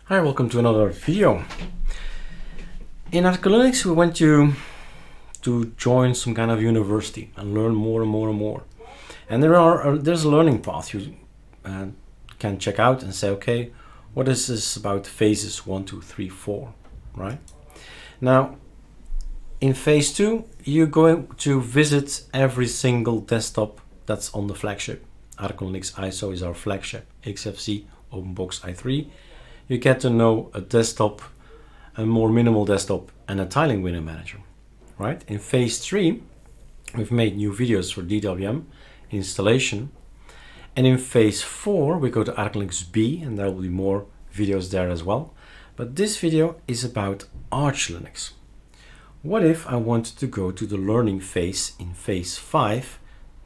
Hi, welcome to another video. In ArcoLinux we went to join some kind of university and learn more and more and more. And there's a learning path you can check out and say, okay, what is this about phases 1, 2, 3, 4, right? Now, in phase 2, you're going to visit every single desktop that's on the flagship. ArcoLinux ISO is our flagship, XFC, OpenBox i3. You get to know a desktop, a more minimal desktop, and a tiling window manager, right? In phase 3, we've made new videos for DWM installation. And in phase 4, we go to ArcoLinux B, and there will be more videos there as well. But this video is about ArcoLinux. What if I wanted to go to the learning phase in phase 5,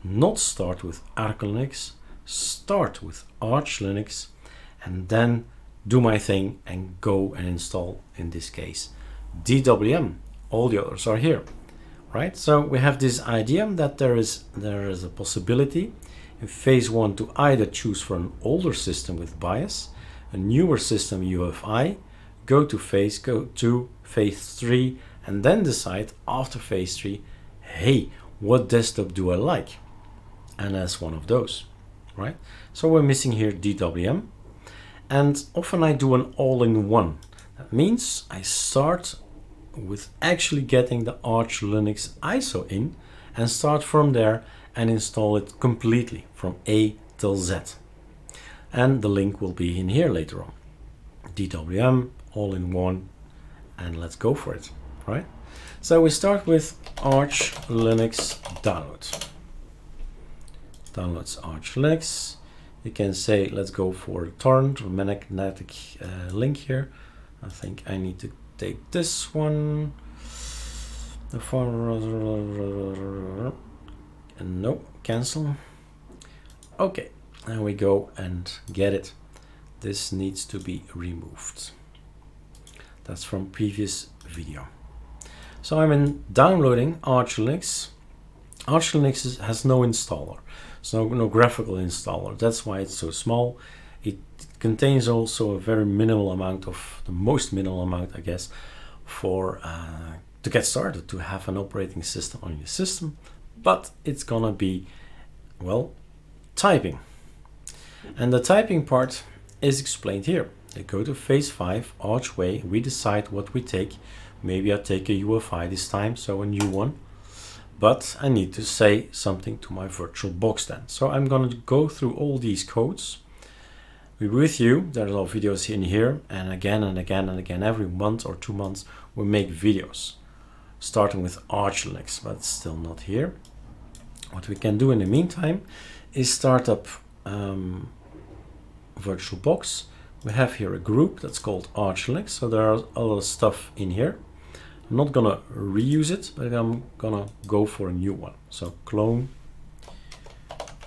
not start with ArcoLinux, start with ArcoLinux, and then do my thing and go and install, in this case, DWM. All the others are here, right? So we have this idea that there is a possibility in phase 1 to either choose for an older system with BIOS, a newer system UEFI, go to phase 3, and then decide after phase 3, hey, what desktop do I like? And that's one of those, right? So we're missing here DWM. And often I do an all-in-one. That means I start with actually getting the ArcoLinux ISO in and start from there and install it completely from A till Z. And the link will be in here later on. DWM, all-in-one, and let's go for it, right? So we start with ArcoLinux download. Downloads ArcoLinux. You can say, let's go for a torrent or magnetic link here. I think I need to take this one. And no, cancel. Okay, and we go and get it. This needs to be removed. That's from previous video. So I'm in downloading ArcoLinux. ArcoLinux has no installer. So no graphical installer. That's why it's so small. It contains also a very minimal amount of, the most minimal amount, I guess, for to get started, to have an operating system on your system. But it's gonna be, well, typing. And the typing part is explained here. They go to phase 5, Archway. We decide what we take. Maybe I take a UEFI this time, so a new one. But I need to say something to my virtual box then. So I'm going to go through all these codes. We're with you. There are videos in here, and again and again and again, every month or 2 months, we make videos. Starting with ArcoLinux, but it's still not here. What we can do in the meantime is start up VirtualBox. We have here a group that's called ArcoLinux, so there are other stuff in here. I'm not gonna reuse it, but I'm gonna go for a new one. So clone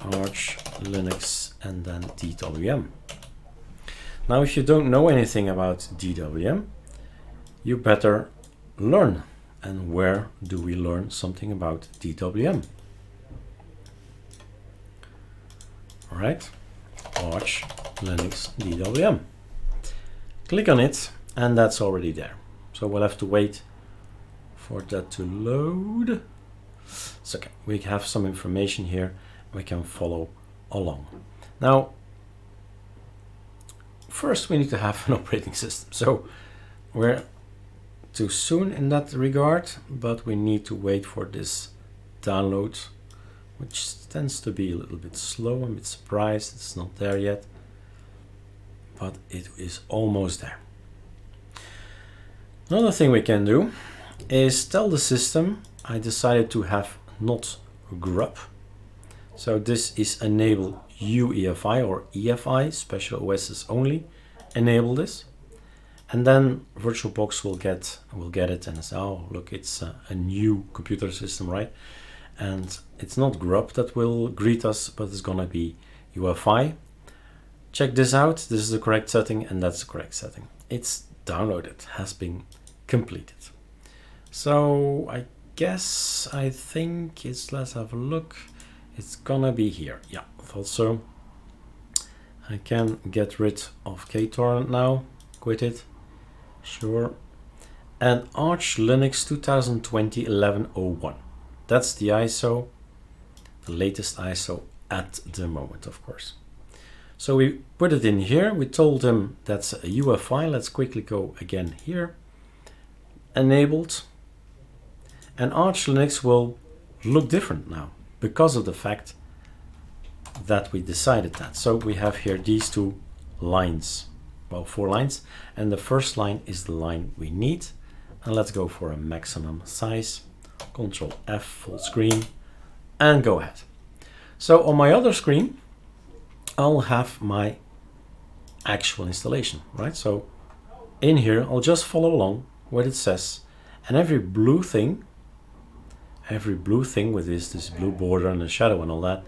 ArcoLinux and then DWM. Now, if you don't know anything about DWM, you better learn. And where do we learn something about DWM? All right, ArcoLinux DWM. Click on it, and that's already there. So we'll have to wait for that to load. So okay, we have some information here. We can follow along. Now, first we need to have an operating system. So we're too soon in that regard, but we need to wait for this download, which tends to be a little bit slow. I'm a bit surprised it's not there yet, but it is almost there. Another thing we can do is tell the system I decided to have not grub. So this is enable UEFI or EFI, special OSs only. Enable this, and then VirtualBox will get it and say, oh look, it's a new computer system, right? And it's not grub that will greet us, but it's gonna be UEFI. Check this out. This is the correct setting, and that's the correct setting. It's downloaded, has been completed. So I think it's, let's have a look. It's gonna be here. Yeah, I thought so. I can get rid of KTorrent now. quit it. Sure. And ArcoLinux 2020 1101. That's the ISO, the latest ISO at the moment, of course. So we put it in here. We told him that's a UEFI. Let's quickly go again here. Enabled. And ArcoLinux will look different now because of the fact that we decided that. So we have here these two lines, well, 4 lines, and the first line is the line we need. And let's go for a maximum size. Control F, full screen, and go ahead. So on my other screen, I'll have my actual installation, right? So in here, I'll just follow along what it says, and every blue thing with this blue border and the shadow and all that,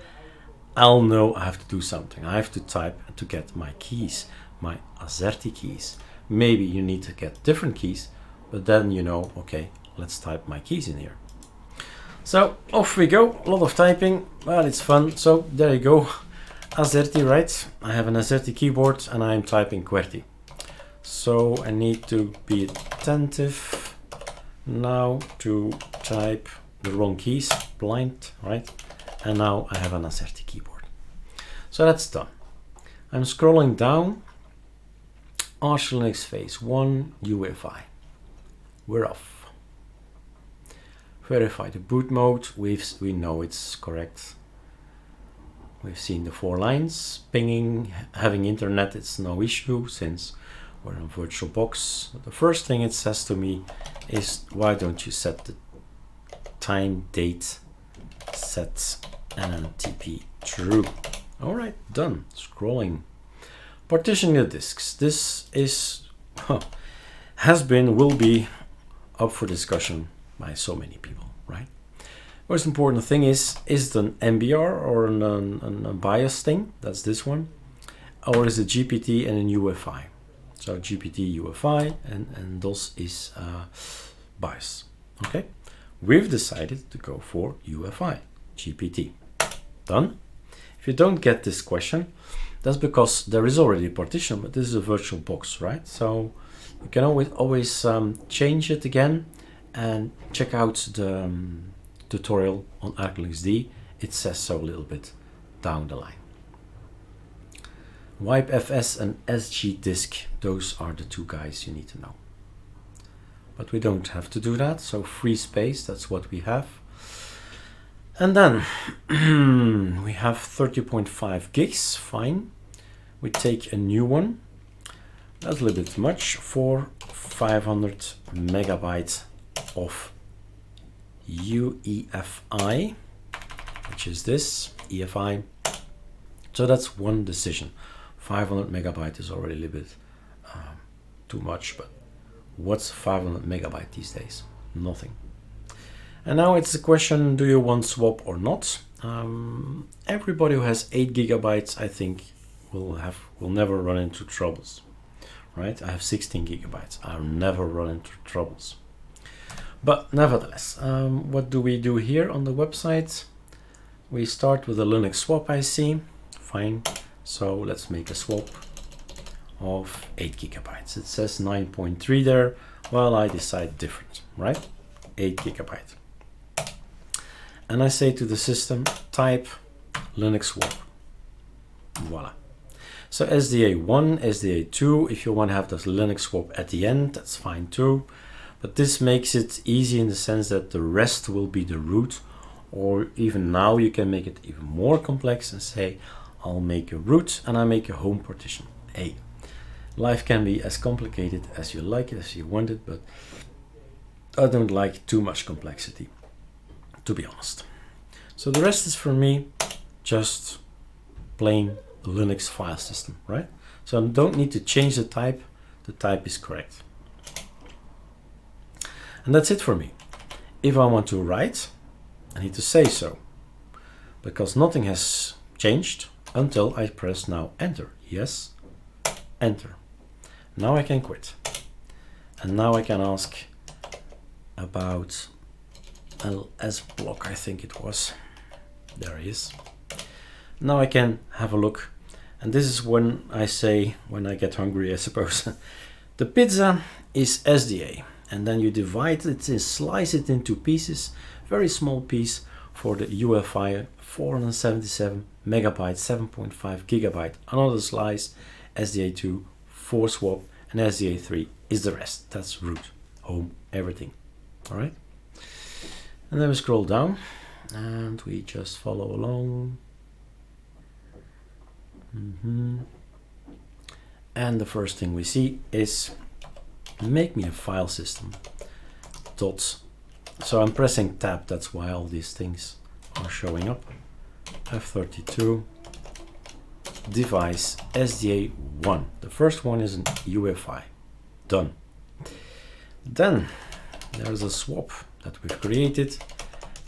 I'll know I have to do something. I have to type to get my keys, my AZERTY keys. Maybe you need to get different keys, but then you know, okay, let's type my keys in here. So off we go, a lot of typing, but it's fun. So there you go, AZERTY, right? I have an AZERTY keyboard and I'm typing QWERTY. So I need to be attentive now to type the wrong keys, blind, right? And now I have an AZERTY keyboard. So that's done. I'm scrolling down. ArcoLinux phase 1 UEFI. We're off. Verify the boot mode. We know it's correct. We've seen the 4 lines. Pinging, having internet, it's no issue since we're in VirtualBox. The first thing it says to me is, why don't you set the time, date, set, and then TP true. All right, done. Scrolling. Partitioning the disks. This is, has been, will be up for discussion by so many people, right? Most important thing is it an MBR or a BIOS thing? That's this one. Or is it GPT and an UEFI? So GPT, UEFI, and DOS is BIOS. Okay, we've decided to go for UEFI, GPT. Done. If you don't get this question, that's because there is already a partition, but this is a VirtualBox, right? So you can always change it again and check out the tutorial on ArcoLinux D. It says so a little bit down the line. Wipe FS and SG disk, those are the 2 guys you need to know. But we don't have to do that, so free space, that's what we have. And then we have 30.5 gigs, fine. We take a new one. That's a little bit much for 500 megabytes of UEFI, which is this, EFI. So that's one decision. 500 megabyte is already a little bit too much, but what's 500 megabyte these days? Nothing. And now it's the question, do you want swap or not? Everybody who has 8 gigabytes, I think, will never run into troubles, right? I have 16 gigabytes. I'll never run into troubles. But nevertheless, what do we do here on the website? We start with a Linux swap IC. Fine. So let's make a swap of 8 gigabytes. It says 9.3 there. Well, I decide different, right? 8 gigabyte. And I say to the system, type Linux swap. Voila. So SDA1, SDA2, if you want to have this Linux swap at the end, that's fine too. But this makes it easy in the sense that the rest will be the root, or even now you can make it even more complex and say, I'll make a root and I make a home partition. Hey, life can be as complicated as you like it, as you want it, but I don't like too much complexity, to be honest. So the rest is for me just plain Linux file system, right? So I don't need to change the type is correct. And that's it for me. If I want to write, I need to say so, because nothing has changed until I press now enter. Yes, enter. Now I can quit. And now I can ask about LS block, I think it was. There he is. Now I can have a look. And this is when I say, when I get hungry, I suppose, The pizza is SDA, and then you divide it and slice it into pieces, very small piece for the UEFI 477 megabyte, 7.5 gigabyte, another slice, SDA2, 4 swap, and SDA3 is the rest. That's root, home, everything. All right. And then we scroll down and we just follow along. And the first thing we see is make me a file system. Dots. So I'm pressing tab, that's why all these things are showing up. F32, device SDA1. The first one is an UEFI. Done. Then there's a swap that we've created,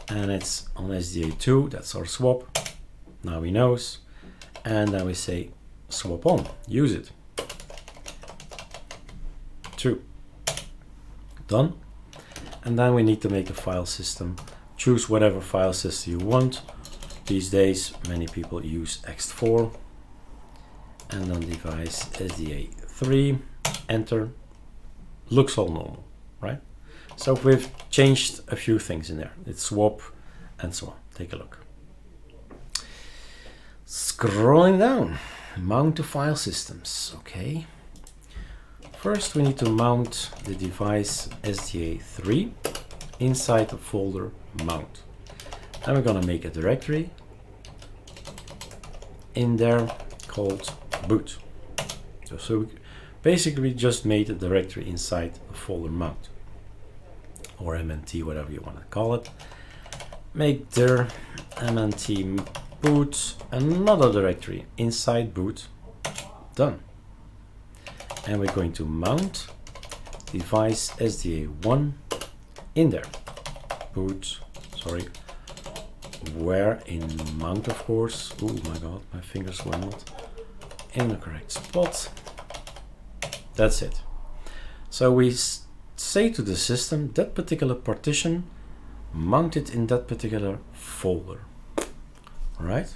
and it's on SDA2, that's our swap. Now he knows. And then we say swap on, use it. 2. Done. And then we need to make a file system. Choose whatever file system you want. These days many people use ext4. And then device SDA3, enter. Looks all normal, right? So we've changed a few things in there. It's swap and so on. Take a look. Scrolling down, mount to file systems. Okay. First we need to mount the device SDA3 inside the folder mount. And we're gonna make a directory in there called boot. So we basically just made a directory inside a folder mount, or MNT, whatever you want to call it. Make dir MNT boot, another directory inside boot. Done. And we're going to mount device SDA1 in there. Boot, sorry, where in mount, of course. Oh my god, my fingers were not in the correct spot. That's it. So we say to the system that particular partition, mount it in that particular folder. All right.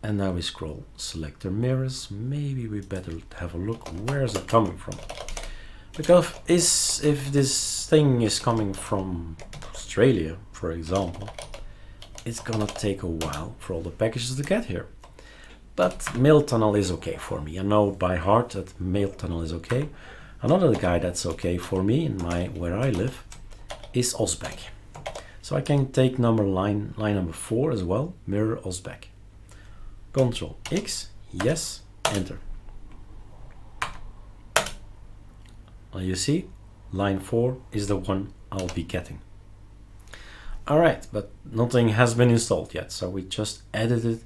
And now we scroll, selector mirrors. Maybe we better have a look. Where is it coming from? Because if this thing is coming from Australia, for example, it's gonna take a while for all the packages to get here. But mail tunnel is okay for me. I know by heart that mail tunnel is okay. Another guy that's okay for me in where I live is Osbeck. So I can take line number 4 as well, mirror Osbeck. Control X, yes, enter. Well, you see, line 4 is the one I'll be getting. All right, but nothing has been installed yet, so we just edited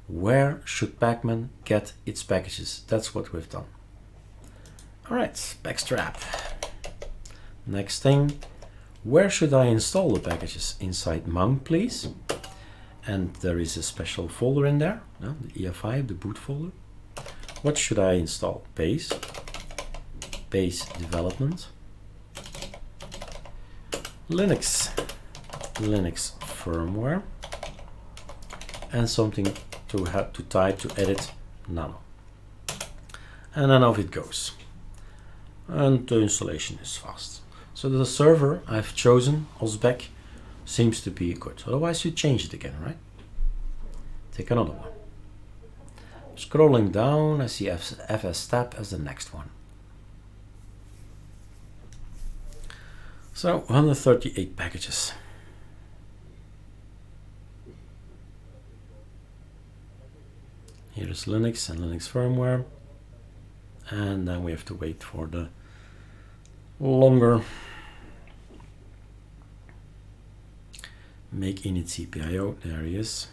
where should Pacman get its packages. That's what we've done. All right, backstrap. Next thing, where should I install the packages? Inside mount, please. And there is a special folder in there, no? The EFI, the boot folder. What should I install? Base development, Linux firmware, and something to type to edit nano. And then off it goes. And the installation is fast. So the server I've chosen, Osbeck, seems to be good. Otherwise you change it again, right? Take another one. Scrolling down, I see FS-Tab as the next one. So 138 packages. Here is Linux and Linux firmware. And then we have to wait for the longer make init CPIO. There he is.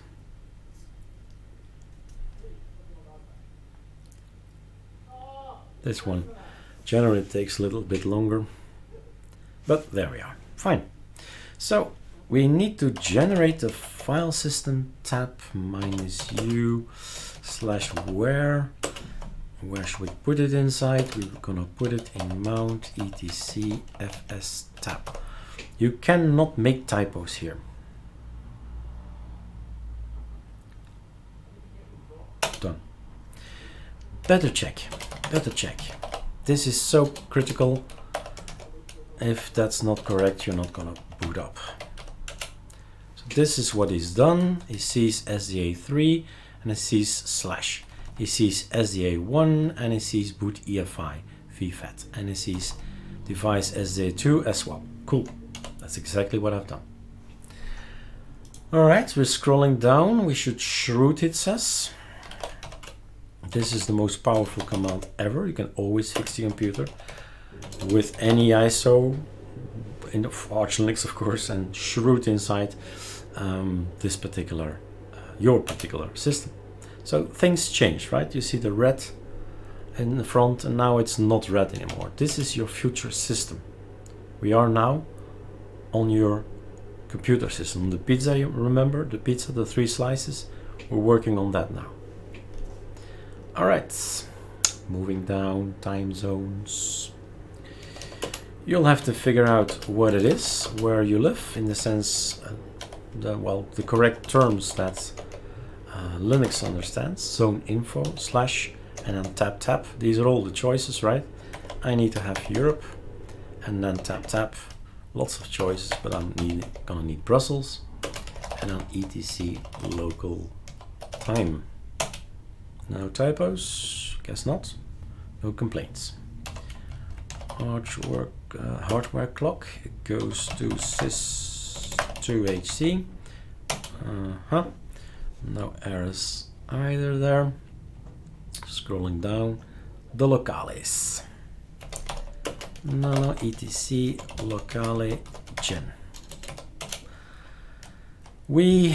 This one generally takes a little bit longer, but there we are. Fine. So we need to generate the file system tab -u / where should we put it inside? We're gonna put it in mount etc fs tab. You cannot make typos here. Done. Better check. This is so critical. If that's not correct, you're not gonna boot up. So this is what he's done. He sees SDA3 and he sees slash. He sees SDA1 and he sees boot EFI VFAT and he sees device SDA2 as well. Cool. That's exactly what I've done. All right, we're scrolling down. We should shroot, it says. This is the most powerful command ever. You can always fix the computer with any ISO, in the ArcoLinux of course, and shroot inside this particular, your particular system. So things change, right? You see the red in the front and now it's not red anymore. This is your future system. We are now on your computer system. The pizza, you remember? The pizza, the 3 slices? We're working on that now. All right, moving down, time zones. You'll have to figure out what it is, where you live, in the sense, the correct terms that Linux understands. Zone info, slash, and then tap tap. These are all the choices, right? I need to have Europe, and then tap tap. Lots of choices, but I'm gonna need Brussels, and then etc local time. No typos, guess not. No complaints. Hardware clock, it goes to sys2hc. No errors either there. Scrolling down, the locales. No, etc locale gen. We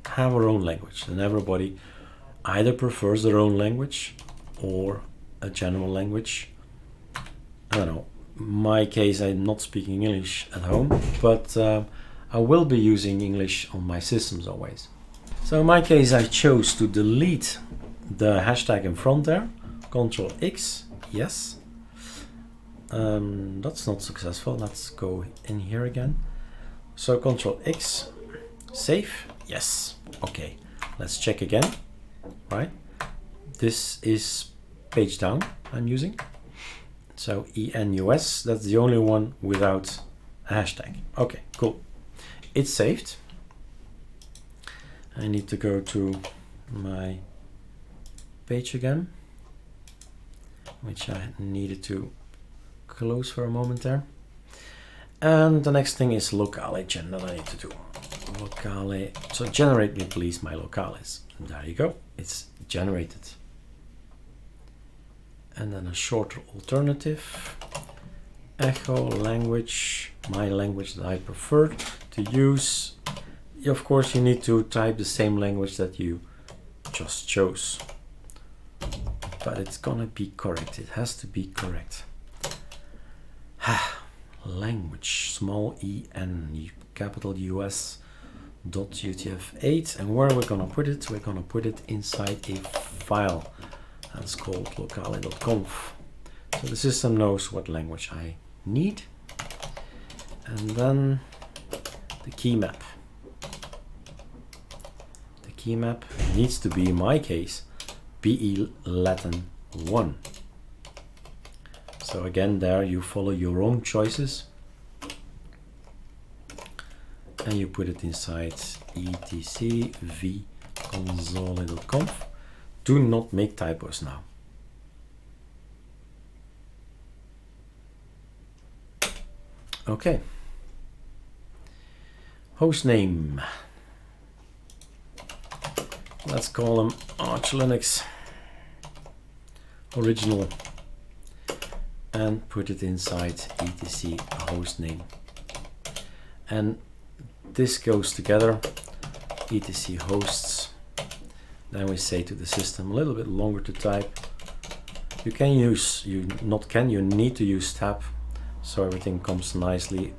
have our own language, and everybody either prefers their own language or a general language. I don't know. In my case, I'm not speaking English at home, but I will be using English on my systems always. So in my case, I chose to delete the hashtag in front there. Control X, yes. That's not successful. Let's go in here again. So Control X, save, yes. Okay, let's check again, right? This is page down I'm using. So ENUS, that's the only one without a hashtag. Okay, cool. It's saved. I need to go to my page again, which I needed to close for a moment there. And the next thing is locale gen that I need to do. Locale, so generate me please my locales. And there you go, it's generated. And then a shorter alternative, echo language, my language that I prefer to use. Of course, you need to type the same language that you just chose, but it's gonna be correct. It has to be correct. Language, small en, capital US, .utf8, and where we're gonna put it? We're gonna put it inside a file that's called locale.conf. So the system knows what language I need. And then the key map. The key map needs to be, in my case, BE Latin 1. So again, there you follow your own choices. And you put it inside etc v console.conf. Do not make typos now. Okay. Hostname. Let's call him ArcoLinux original and put it inside etc hostname. And this goes together, etc hosts. Then we say to the system, a little bit longer to type. You can use, you need to use tab, so everything comes nicely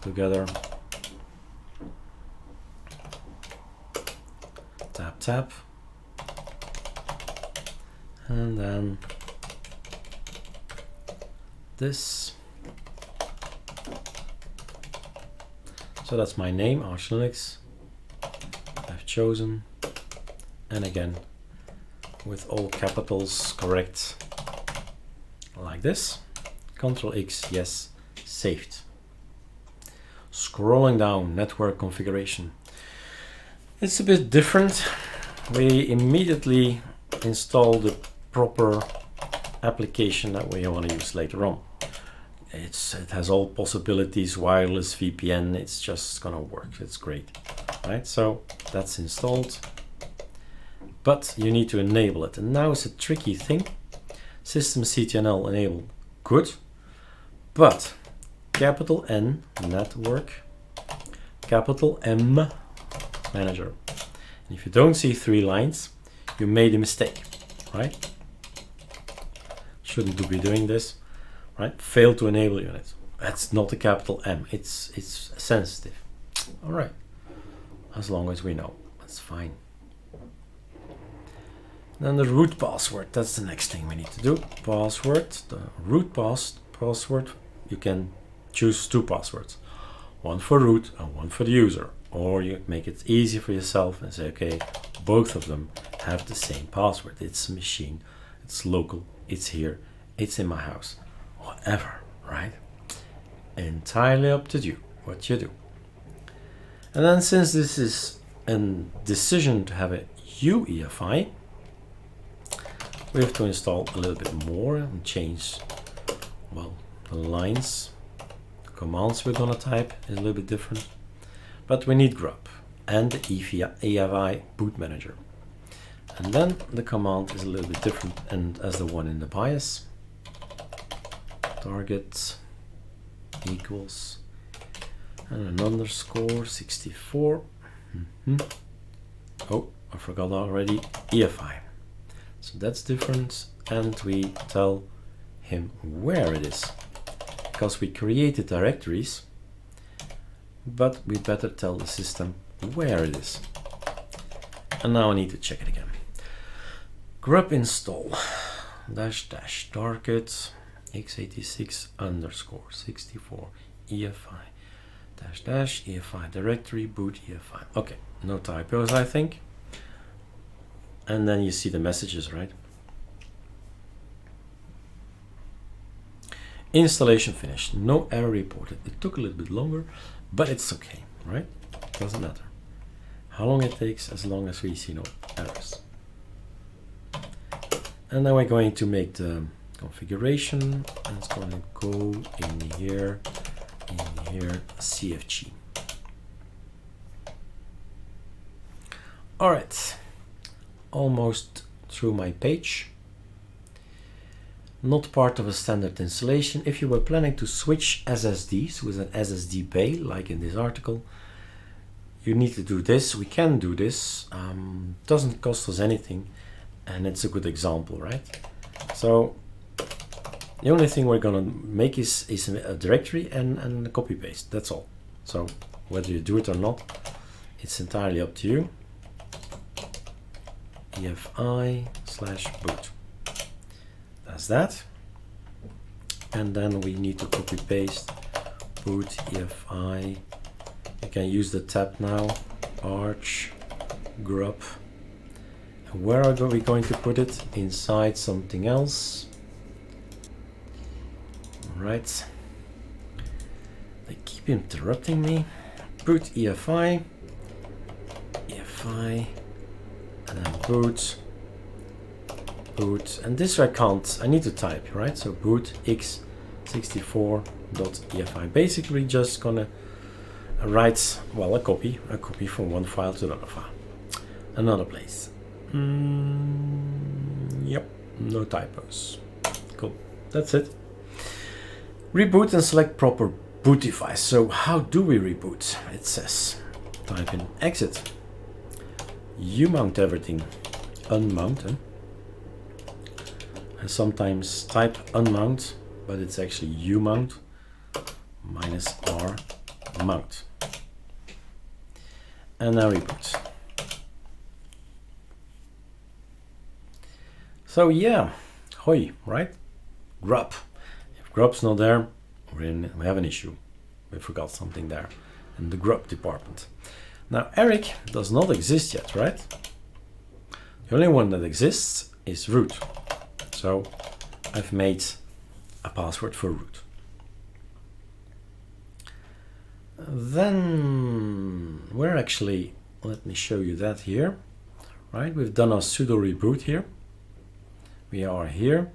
together. Tab, tab. And then this. So that's my name, ArcoLinux. I've chosen. And again, with all capitals correct, like this. Control X, yes, saved. Scrolling down, network configuration. It's a bit different. We immediately install the proper application that we want to use later on. It has all possibilities, wireless VPN, it's just gonna work, it's great, right? So that's installed, but you need to enable it. And now it's a tricky thing. System CTNL enabled, good, but capital N, network, capital M, manager. And if you don't see 3 lines, you made a mistake, right? Shouldn't be doing this, right? Fail to enable unit. That's not a capital M, it's sensitive. All right, as long as we know, that's fine. Then the root password, that's the next thing we need to do. Password, the root password, you can choose 2 passwords. One for root and one for the user. Or you make it easy for yourself and say, okay, both of them have the same password. It's a machine, it's local, it's here, it's in my house, whatever, right? Entirely up to you, what you do. And then since this is a decision to have a UEFI, we have to install a little bit more and change, well, the lines, the commands we're gonna type is a little bit different, but we need grub and the UEFI boot manager. And then the command is a little bit different and as the one in the BIOS, target equals and an underscore 64. Oh, I forgot already, EFI. So that's different, and we tell him where it is, because we created directories, but we better tell the system where it is. And now I need to check it again. Grub install -- target x86 underscore 64 EFI -- EFI directory boot EFI. Okay, no typos, I think. And then you see the messages, right? Installation finished. No error reported. It took a little bit longer, but it's okay, right? Doesn't matter how long it takes, as long as we see no errors. And then we're going to make the configuration, and it's going to go in here, CFG. All right. Almost through my page. Not part of a standard installation. If you were planning to switch SSDs with an SSD bay, like in this article, you need to do this. We can do this. Doesn't cost us anything, and it's a good example, right? So the only thing we're gonna make is a directory and a copy paste. That's all. So whether you do it or not, it's entirely up to you. EFI/boot. That's that. And then we need to copy paste boot EFI. You can use the tab now, arch grub. And where are we going to put it? Inside something else. All right. They keep interrupting me. Boot EFI. And then boot, and this I can't, I need to type, right? So boot x64.efi, basically just gonna write, well, a copy from one file to another place. Yep, no typos. Cool, that's it. Reboot and select proper boot device. So how do we reboot? It says, type in exit. You mount everything, unmount, and sometimes type unmount, but it's actually umount -r mount, and now reboot. So yeah, hoi, right? Grub. If grub's not there, we have an issue. We forgot something there in the grub department. Now Eric does not exist yet, right? The only one that exists is root. So I've made a password for root. Then we're actually, let me show you that here, right? We've done our sudo reboot here. We are here,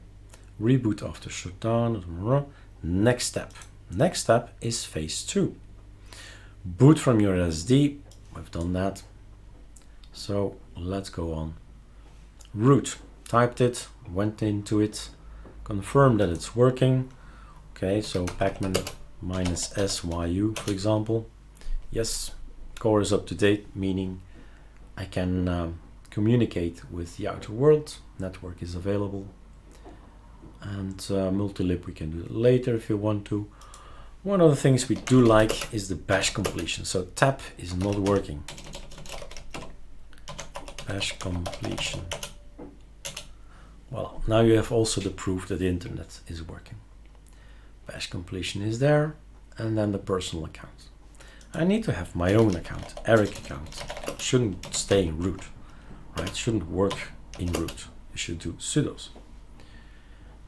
reboot after shutdown. Next step. Next step is phase 2. Boot from your SD. We've done that. So let's go on. Root. Typed it, went into it, confirmed that it's working. Okay, so pacman -syu, for example. Yes, core is up to date, meaning I can communicate with the outer world. Network is available. And multilib, we can do it later if you want to. One of the things we do like is the bash completion. So tab is not working. Bash completion. Well, now you have also the proof that the internet is working. Bash completion is there, and then the personal account. I need to have my own account, Eric account. It shouldn't stay in root, right? It shouldn't work in root. You should do sudos.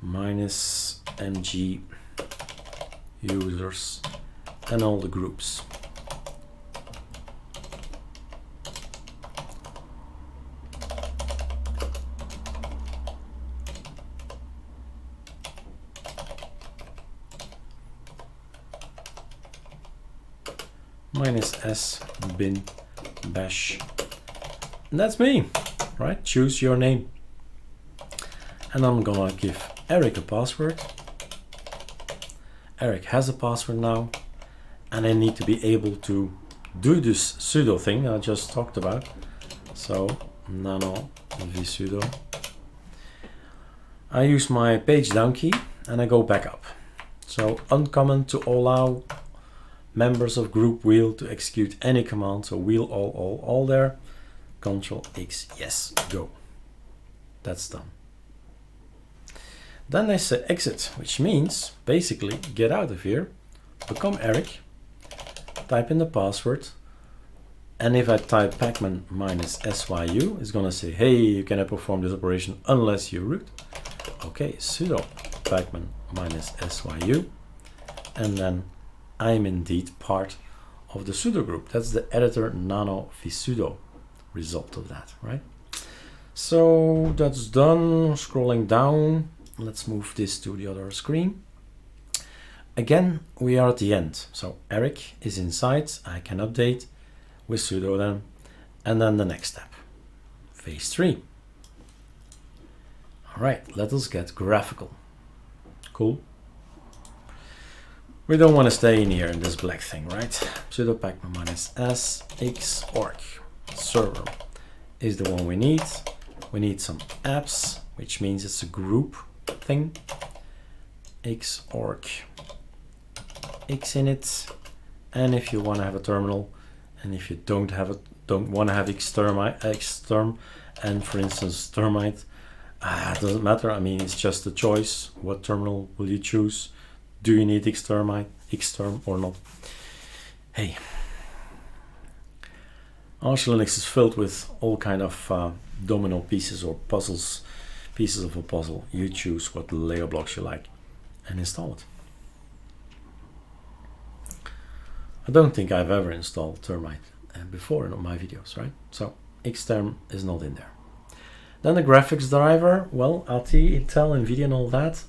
-mg users and all the groups. -s bin bash. And that's me, right? Choose your name. And I'm gonna give Eric a password. Eric has a password now, and I need to be able to do this sudo thing I just talked about. So nano vsudo. I use my page down key and I go back up. So uncommon to allow members of group wheel to execute any command. So wheel all there. Control X, yes, go. That's done. Then I say exit, which means basically get out of here, become Eric, type in the password, and if I type pacman -syu, it's gonna say, hey, you cannot perform this operation unless you root. Okay, sudo pacman -syu, and then I'm indeed part of the sudo group. That's the editor nano vsudo result of that, right? So that's done. Scrolling down, let's move this to the other screen. Again, we are at the end. So Eric is inside. I can update with sudo then. And then the next step, phase 3. All right, let us get graphical. Cool. We don't want to stay in here in this black thing, right? Sudo pacman -s xorg server is the one we need. We need some apps, which means it's a group thing. Xorg X in it. And if you want to have a terminal, and if you don't want to have xterm, and for instance termite, it doesn't matter. I mean, it's just a choice. What terminal will you choose? Do you need xterm or not? Hey, ArcoLinux is filled with all kind of domino pieces or puzzles, pieces of a puzzle. You choose what Lego blocks you like and install it. I don't think I've ever installed termite before in my videos, right? So xterm is not in there. Then the graphics driver, well, AT, Intel, NVIDIA and all that.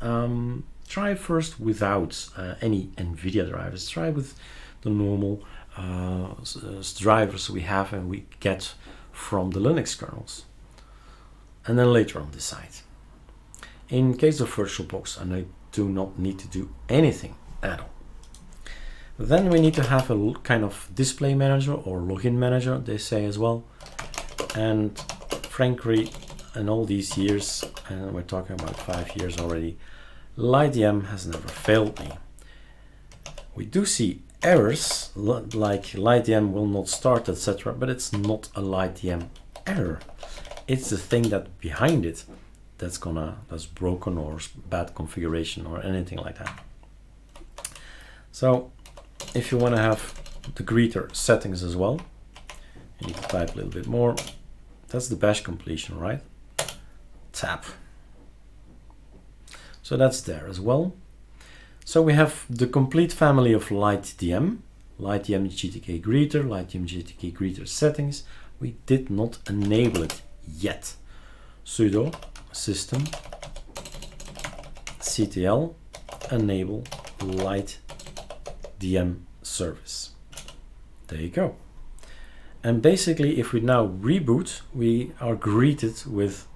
Try first without any NVIDIA drivers. Try with the normal drivers we have and we get from the Linux kernels. And then later on decide. In case of VirtualBox, and I do not need to do anything at all. Then we need to have a kind of display manager or login manager, they say as well. And frankly, in all these years, and we're talking about 5 years already, LightDM has never failed me. We do see errors like LightDM will not start, etc., but it's not a LightDM error. It's the thing that behind it that's broken or bad configuration or anything like that. So if you want to have the greeter settings as well, you need to type a little bit more. That's the bash completion, right? Tab. So that's there as well. So we have the complete family of LightDM, LightDM GTK greeter, LightDM GTK greeter settings. We did not enable it yet. Sudo system ctl enable LightDM service. There you go. And basically, if we now reboot, we are greeted with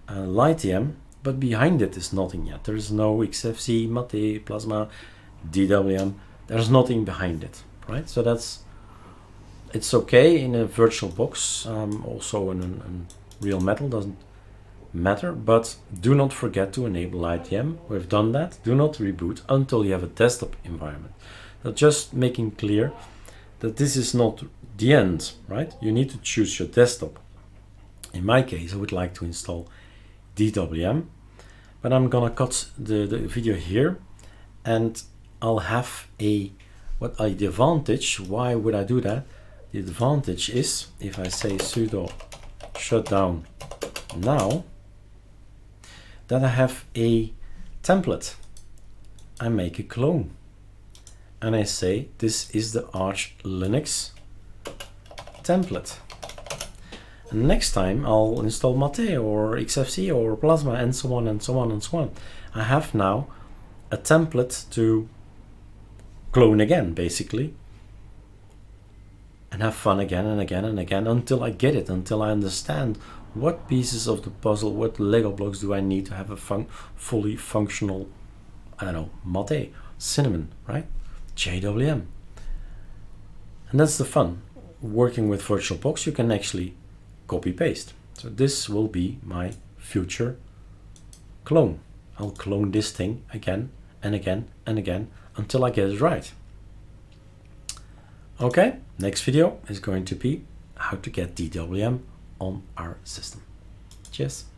LightDM, but behind it is nothing yet. There is no XFC, Mate, Plasma, DWM. There's nothing behind it, right? So it's okay in a virtual box, also in real metal, doesn't matter, but do not forget to enable LightDM. We've done that. Do not reboot until you have a desktop environment. So just making clear that this is not the end, right? You need to choose your desktop. In my case, I would like to install DWM, but I'm gonna cut the video here, and I'll have the advantage. Why would I do that? The advantage is if I say sudo shutdown now, that I have a template. I make a clone and I say this is the ArcoLinux template. And next time I'll install Mate or XFC or Plasma and so on and so on and so on. I have now a template to clone again, basically, and have fun again and again and again until I get it, until I understand what pieces of the puzzle, what Lego blocks do I need to have a fully functional, I don't know, Mate, Cinnamon, right? JWM. And that's the fun. Working with VirtualBox, you can actually copy paste. So this will be my future clone. I'll clone this thing again and again and again until I get it right. Okay, next video is going to be how to get DWM on our system. Cheers.